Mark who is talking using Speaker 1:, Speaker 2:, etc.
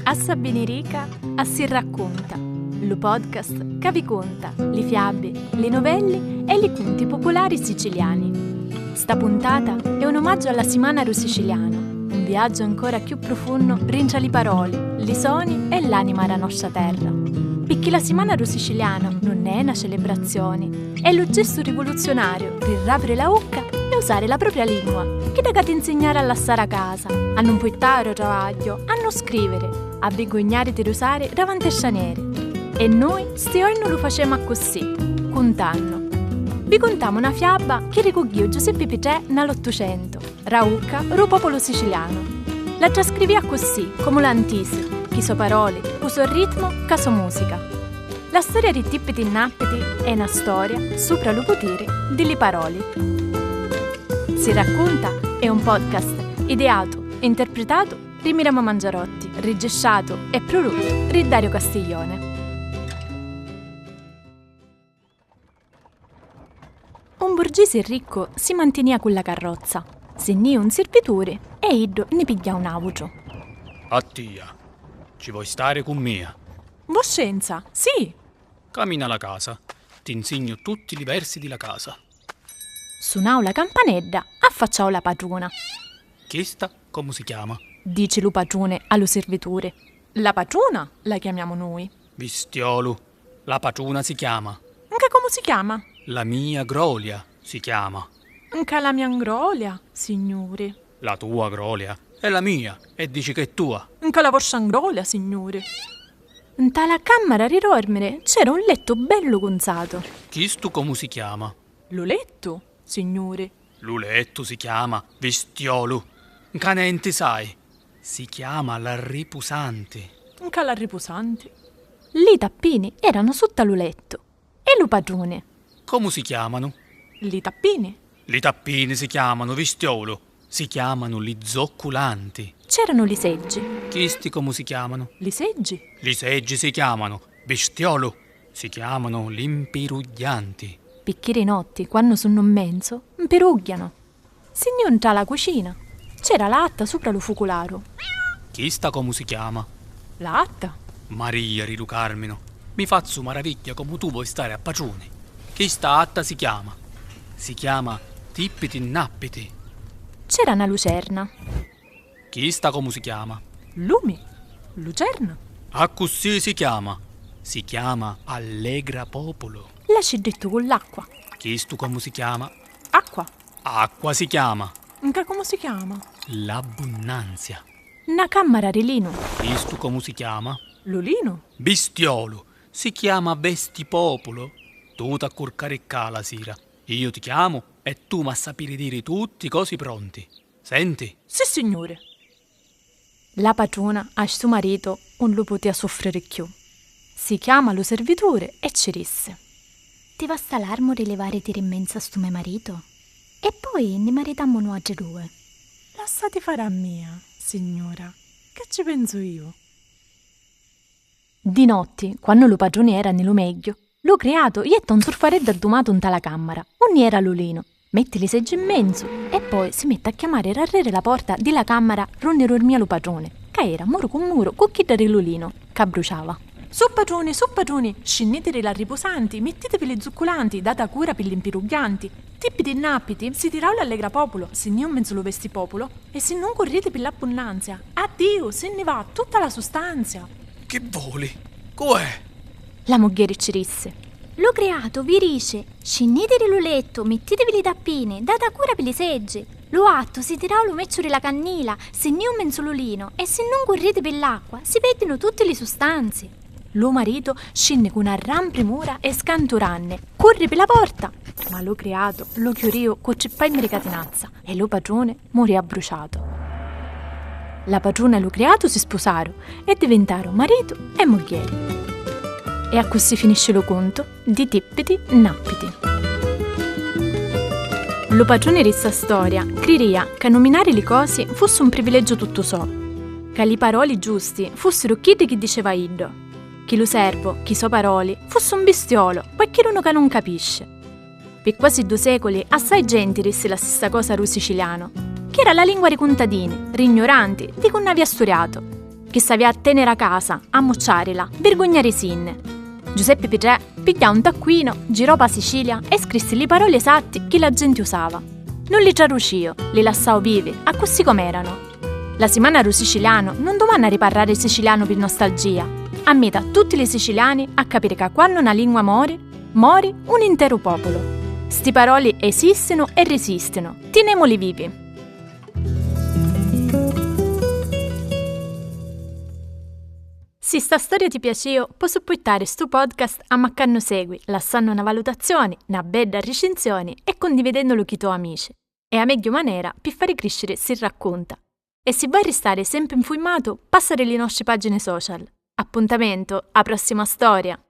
Speaker 1: A Sabinirica a si racconta, lo podcast che vi conta le fiabe, le novelle e i conti popolari siciliani. Sta puntata è un omaggio alla Simana Siciliano, un viaggio ancora più profondo rintra le parole, i suoni e l'anima della nostra terra. Perché la Simana Siciliano non è una celebrazione, è lo gesto rivoluzionario per riaprire la bocca e usare la propria lingua, che da ti insegnare a lasciare a casa, a non portare al travaglio, a non scrivere, a vergognare di usare davanti a scianere. E noi sti giorni lo facciamo così, contando. Vi contiamo una fiaba che ricogliò Giuseppe Pitrè nell'Ottocento, Raucca, ro popolo siciliano. La trascrivia così, come l'antisi, chi so parole, uso ritmo, caso musica. La storia di Tippiti Nappiti è una storia sopra lo potere delle parole. Si racconta è un podcast ideato e interpretato da Miriam Mangiarotti, registrato e prodotto da Dario Castiglione. Un borghese ricco si manteneva con la carrozza, se ne un servitore e Iddo ne piglia un auto.
Speaker 2: Attia, ci vuoi stare con me?
Speaker 1: Voscenza, sì!
Speaker 2: Cammina alla casa, ti insegno tutti i versi della casa.
Speaker 1: Suonao la campanella, affacciao la padrona.
Speaker 2: Questa come si chiama?
Speaker 1: Dice lo padrone allo servitore. La padrona la chiamiamo noi.
Speaker 2: Vistiolo, la padrona si chiama.
Speaker 1: Anche come si chiama?
Speaker 2: La mia Grolia si chiama.
Speaker 1: Anche la mia Grolia, signore.
Speaker 2: La tua Grolia è la mia e dici che è tua.
Speaker 1: Anche la vostra Grolia, signore. In tale camera di dormire c'era un letto bello gonzato.
Speaker 2: Questo come si chiama?
Speaker 1: Lo letto, signore.
Speaker 2: Lo letto si chiama Vistiolo. Canenti sai. Si chiama la ripusante.
Speaker 1: Anche la riposante. I tappini erano sotto lo letto. E lo padrone?
Speaker 2: Come si chiamano?
Speaker 1: I tappini?
Speaker 2: I tappini si chiamano Vistiolo. Si chiamano li zoccolanti.
Speaker 1: C'erano li seggi.
Speaker 2: Questi come si chiamano?
Speaker 1: Li seggi?
Speaker 2: Li seggi si chiamano Vistiolo. Si chiamano limpiruglianti.
Speaker 1: Picchiere notti, quando sono immenso, imperugliano. Se ne entra alla cucina. C'era l'atta sopra lo focolaro.
Speaker 2: Questa come si chiama?
Speaker 1: L'atta?
Speaker 2: Maria Rilu Carmino, mi faccio maraviglia come tu vuoi stare a padrone. Questa atta si chiama? Si chiama Tippiti Nappiti.
Speaker 1: C'era una lucerna.
Speaker 2: Questa come si chiama?
Speaker 1: Lumi? Lucerna?
Speaker 2: A così si chiama? Si chiama Allegra Popolo.
Speaker 1: Lasci detto con l'acqua.
Speaker 2: Questo come si chiama?
Speaker 1: Acqua?
Speaker 2: Acqua si chiama?
Speaker 1: Anche come si chiama?
Speaker 2: L'abbondanza.
Speaker 1: Una camera di lino.
Speaker 2: Questo come si chiama?
Speaker 1: L'olino?
Speaker 2: Bistiolo. Si chiama Vestipopolo. Tu t'accorcarecca la sera. Io ti chiamo e tu mi sapere dire tutti i cosi pronti. Senti?
Speaker 1: Sì, signore. La padrona a suo marito non lo poteva soffrire più. Si chiama lo servitore e ci disse: ti basta l'armo di levare tiri in mensa sto mio marito? E poi ne maritammo noi altri due. Lasciate fare a mia, signora, che ci penso io. Di notte, quando lo padrone era nello meglio, l'ho creato ietta un surfareddo addomato in tala camera. Ogni era l'olino. Mette le seggi in mezzo e poi si mette a chiamare e arrere la porta della camera ronne dormia lo padrone, che era muro con chi dare l'olino, che bruciava. Su padroni, scendete la riposanti, mettetevi le zuccolanti, data cura per gli impiruglianti. Tippiti e nappiti, si tirò l'allegra popolo, se ne un mezzo lo vesti popolo, e se non correte per l'abbondanza. Addio, se ne va tutta la sostanza.
Speaker 2: Che voli? Com'è?
Speaker 1: La moglie ci disse: l'ho creato, vi dice, scendete lo letto, mettetevi le tappine, data cura per le segge. Lo atto, si tirò lo meccio della cannila, se ne un menzololino, e se non correte per l'acqua, si perdono tutte le sostanze. Lo marito scende con una gran premura e scanturanne, corre per la porta. Ma lo creato, lo chiurio con ceppai in catenazza e lo padrone morì abbruciato. La padrona e lo creato si sposarono e diventarono marito e moglie. E a così finisce lo conto di Tippiti Nappiti. Lo padrone di questa storia credeia che nominare le cose fosse un privilegio tutto so, che le parole giusti fossero chi diceva Iddo, che lo servo, chi so parole, fosse un bestiolo, poiché uno che non capisce. Per quasi 2 secoli assai gente disse la stessa cosa al siciliano, che era la lingua dei contadini, ignoranti, di cui non aveva studiato. Chi savia tenere a casa, a mocciarila, vergognare sinne. Giuseppe Pitrè pigliò un taccuino, girò pa Sicilia e scrisse le parole esatte che la gente usava. Non li traducio, li lasciavo vivi, a così com'erano. La settimana ru siciliano non domanda riparare il siciliano per nostalgia. Ammetta tutti i siciliani a capire che quando una lingua muore un intero popolo. Sti parole esistono e resistono. Tenemoli vivi. Se sta storia ti piaceva, puoi supportare sto podcast a maccanno segui, lasciando una valutazione, una bella recensione e condividendolo con i tuoi amici. È la meglio maniera per fare crescere Si Racconta. E se vuoi restare sempre informato, passare le nostre pagine social. Appuntamento alla prossima storia!